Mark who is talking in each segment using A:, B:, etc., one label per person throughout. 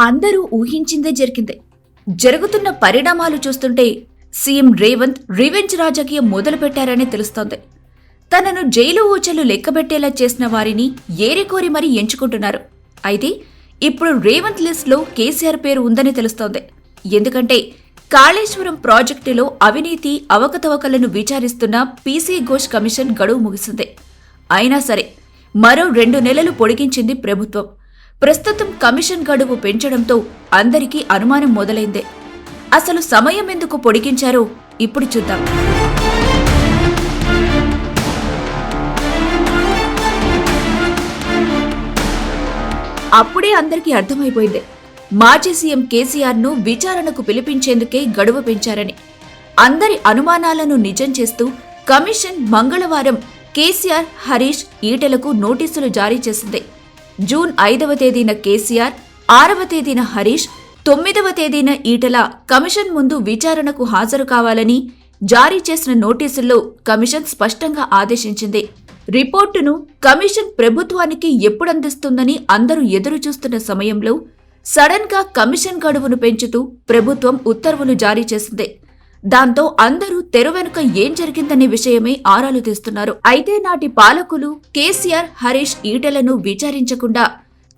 A: అందరూ ఊహించిందే జరిగింది. జరుగుతున్న పరిణామాలు చూస్తుంటే సీఎం రేవంత్ రివెంజ్ రాజకీయం మొదలుపెట్టారని తెలుస్తోంది. తనను జైలు ఊచలు లెక్కబెట్టేలా చేసిన వారిని ఏరికోరి మరీ ఎంచుకుంటున్నారు. అయితే ఇప్పుడు రేవంత్ లిస్టులో కేసీఆర్ పేరు ఉందని తెలుస్తోంది. ఎందుకంటే కాళేశ్వరం ప్రాజెక్టులో అవినీతి అవకతవకలను విచారిస్తున్న పీసీ ఘోష్ కమిషన్ గడువు ముగిసింది. అయినా సరే మరో 2 నెలలు పొడిగించింది ప్రభుత్వం. ప్రస్తుతం కమిషన్ గడువు పెంచడంతో అందరికీ అనుమానం మొదలైందే. అసలు సమయం ఎందుకు పొడిగించారో ఇప్పుడు చూద్దాం. అప్పుడే అందరికీ అర్థమైపోయింది, మాజీ సీఎం కేసీఆర్ను విచారణకు పిలిపించేందుకే గడువు పెంచారని. అందరి అనుమానాలను నిజం చేస్తూ కమిషన్ మంగళవారం కేసీఆర్, హరీష్, ఈటెలకు నోటీసులు జారీ చేసింది. జూన్ 5వ తేదీన కేసీఆర్, 6వ తేదీన హరీష్, 9వ తేదీన ఈటెల కమిషన్ ముందు విచారణకు హాజరు కావాలని జారీ చేసిన నోటీసుల్లో కమిషన్ స్పష్టంగా ఆదేశించింది. రిపోర్టును కమిషన్ ప్రభుత్వానికి ఎప్పుడందిస్తుందని అందరూ ఎదురుచూస్తున్న సమయంలో సడన్ గా కమిషన్ గడువును పెంచుతూ ప్రభుత్వం ఉత్తర్వులు జారీ చేసింది. దాంతో అందరూ తెర వెనుక ఏం జరిగిందనే విషయమే ఆరాలు తీస్తున్నారు. అయితే నాటి పాలకులు కేసీఆర్, హరీష్, ఈటెలను విచారించకుండా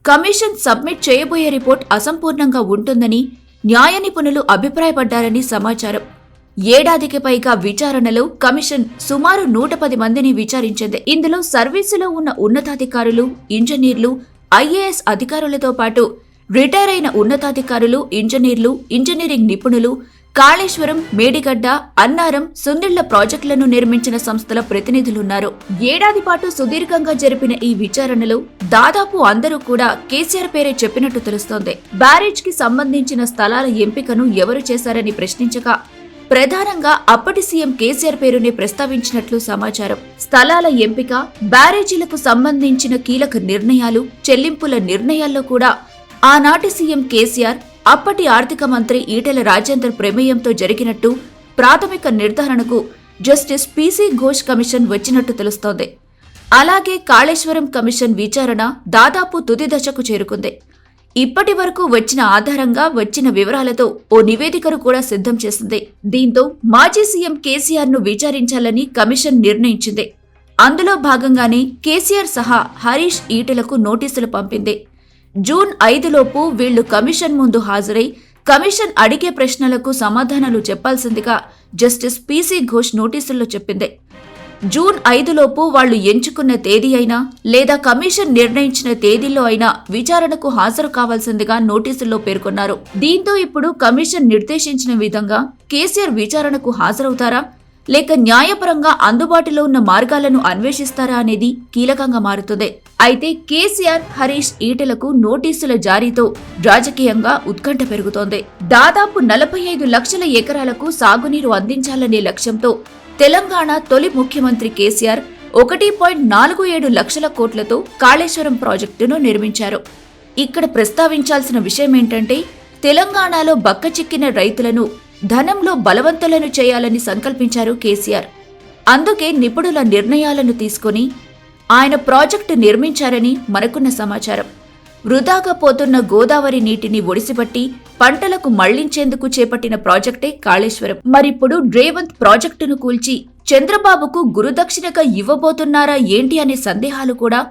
A: కమిషన్ సబ్మిట్ చేయబోయే రిపోర్ట్ అసంపూర్ణంగా ఉంటుందని న్యాయ నిపుణులు అభిప్రాయపడ్డారని సమాచారం. ఏడాదికి పైగా విచారణలో కమిషన్ సుమారు 110 మందిని విచారించింది. ఇందులో సర్వీసులో ఉన్న ఉన్నతాధికారులు, ఇంజనీర్లు, ఐఏఎస్ అధికారులతో పాటు రిటైర్ అయిన ఉన్నతాధికారులు, ఇంజనీర్లు, ఇంజనీరింగ్ నిపుణులు, కాళేశ్వరం, మేడిగడ్డ, అన్నారం, సుందిళ్ల ప్రాజెక్టులను నిర్మించిన సంస్థల ప్రతినిధులున్నారు. ఏడాది పాటు సుదీర్ఘంగా జరిపిన ఈ విచారణలో దాదాపు అందరూ కూడా కేసీఆర్ పేరే చెప్పినట్టు తెలుస్తోంది. బ్యారేజ్ కి సంబంధించిన స్థలాల ఎంపికను ఎవరు చేశారని ప్రశ్నించగా ప్రధానంగా అప్పటి సీఎం కేసీఆర్ పేరునే ప్రస్తావించినట్లు సమాచారం. స్థలాల ఎంపిక, బ్యారేజీలకు సంబంధించిన కీలక నిర్ణయాలు, చెల్లింపుల నిర్ణయాల్లో కూడా ఆనాటి సీఎం కేసీఆర్, అప్పటి ఆర్థిక మంత్రి ఈటెల రాజేందర్ ప్రమేయంతో జరిగినట్టు ప్రాథమిక నిర్ధారణకు జస్టిస్ పీసీ ఘోష్ కమిషన్ వచ్చినట్టు తెలుస్తోంది. అలాగే కాళేశ్వరం కమిషన్ విచారణ దాదాపు తుది దశకు చేరుకుంది. ఇప్పటి వరకు వచ్చిన ఆధారంగా వచ్చిన వివరాలతో ఓ నివేదికను కూడా సిద్ధం చేసింది. దీంతో మాజీ సీఎం కేసీఆర్ను విచారించాలని కమిషన్ నిర్ణయించింది. అందులో భాగంగానే కేసీఆర్ సహా హరీష్, ఈటెలకు నోటీసులు పంపింది. జూన్ 5లోపు వీళ్లు కమిషన్ ముందు హాజరై కమిషన్ అడిగే ప్రశ్నలకు సమాధానాలు చెప్పాల్సిందిగా జస్టిస్ పీసీ ఘోష్ నోటీసుల్లో చెప్పింది. జూన్ 5లోపు వాళ్లు ఎంచుకున్న తేదీ అయినా లేదా కమిషన్ నిర్ణయించిన తేదీల్లో అయినా విచారణకు హాజరు కావాల్సిందిగా నోటీసుల్లో పేర్కొన్నారు. దీంతో ఇప్పుడు కమిషన్ నిర్దేశించిన విధంగా కేసీఆర్ విచారణకు హాజరవుతారా లేక న్యాయపరంగా అందుబాటులో ఉన్న మార్గాలను అన్వేషిస్తారా అనేది కీలకంగా మారుతుంది. అయితే కేసీఆర్, హరీష్, ఈటెలకు నోటీసుల జారీతో రాజకీయంగా ఉత్కంఠ పెరుగుతోంది. దాదాపు 45 లక్షల ఎకరాలకు సాగునీరు అందించాలనే లక్ష్యంతో తెలంగాణ తొలి ముఖ్యమంత్రి కేసీఆర్ 1.47 లక్షల కోట్లతో కాళేశ్వరం ప్రాజెక్టును నిర్మించారు. ఇక్కడ ప్రస్తావించాల్సిన విషయమేంటంటే తెలంగాణలో బక్కచిక్కిన రైతులను ధనంలో బలవంతులను చేయాలని సంకల్పించారు కేసీఆర్. అందుకే నిపుణుల నిర్ణయాలను తీసుకుని ఆయన ప్రాజెక్టు నిర్మించారని మనకున్న సమాచారం. వృధాగా పోతున్న గోదావరి నీటిని ఒడిసిపట్టి పంటలకు మళ్లించేందుకు చేపట్టిన ప్రాజెక్టే కాళేశ్వరం. మరిప్పుడు రేవంత్ ప్రాజెక్టును కూల్చి చంద్రబాబుకు గురుదక్షిణగా ఇవ్వబోతున్నారా ఏంటి అనే సందేహాలు కూడా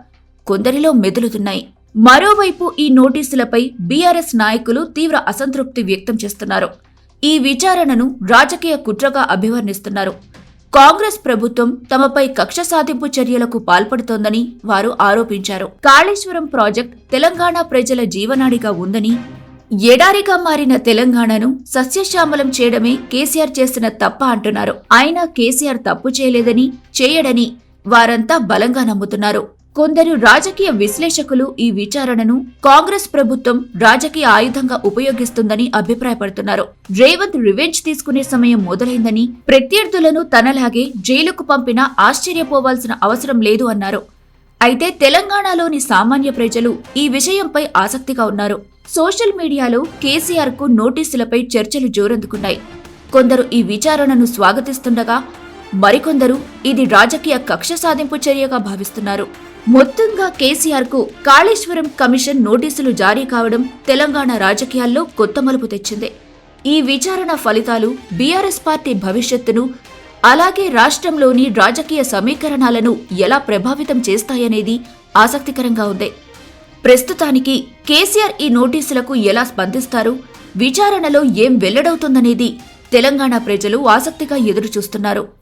A: కొందరిలో మెదులుతున్నాయి. మరోవైపు ఈ నోటీసులపై బీఆర్ఎస్ నాయకులు తీవ్ర అసంతృప్తి వ్యక్తం చేస్తున్నారు. ఈ విచారణను రాజకీయ కుట్రగా అభివర్ణిస్తున్నారు. కాంగ్రెస్ ప్రభుత్వం తమపై కక్ష సాధింపు చర్యలకు పాల్పడుతోందని వారు ఆరోపించారు. కాళేశ్వరం ప్రాజెక్ట్ తెలంగాణ ప్రజల జీవనాడిగా ఉందని, ఎడారిగా మారిన తెలంగాణను సస్యశ్యామలం చేయడమే కేసీఆర్ చేసిన తప్ప అంటున్నారు. అయినా కేసీఆర్ తప్పు చేయలేదని, చేయడని వారంతా బలంగా నమ్ముతున్నారు. కొందరు రాజకీయ విశ్లేషకులు ఈ విచారణను కాంగ్రెస్ ప్రభుత్వం రాజకీయ ఆయుధంగా ఉపయోగిస్తుందని అభిప్రాయపడుతున్నారు. రేవంత్ రివెంజ్ తీసుకునే సమయం మొదలైందని, ప్రత్యర్థులను తనలాగే జైలుకు పంపినా ఆశ్చర్యపోవాల్సిన అవసరం లేదు అన్నారు. అయితే తెలంగాణలోని సామాన్య ప్రజలు ఈ విషయంపై ఆసక్తిగా ఉన్నారు. సోషల్ మీడియాలో కేసీఆర్ కు నోటీసులపై చర్చలు జోరందుకున్నాయి. కొందరు ఈ విచారణను స్వాగతిస్తుండగా మరికొందరు ఇది రాజకీయ కక్ష సాధింపు చర్యగా భావిస్తున్నారు. మొత్తంగా కేసీఆర్ కు కాళేశ్వరం కమిషన్ నోటీసులు జారీ కావడం తెలంగాణ రాజకీయాల్లో కొత్త మలుపు తెచ్చింది. ఈ విచారణ ఫలితాలు బీఆర్ఎస్ పార్టీ భవిష్యత్తును, అలాగే రాష్ట్రంలోని రాజకీయ సమీకరణాలను ఎలా ప్రభావితం చేస్తాయనేది ఆసక్తికరంగా ఉంది. ప్రస్తుతానికి కేసీఆర్ ఈ నోటీసులకు ఎలా స్పందిస్తారు, విచారణలో ఏం వెల్లడవుతుందనేది తెలంగాణ ప్రజలు ఆసక్తిగా ఎదురుచూస్తున్నారు.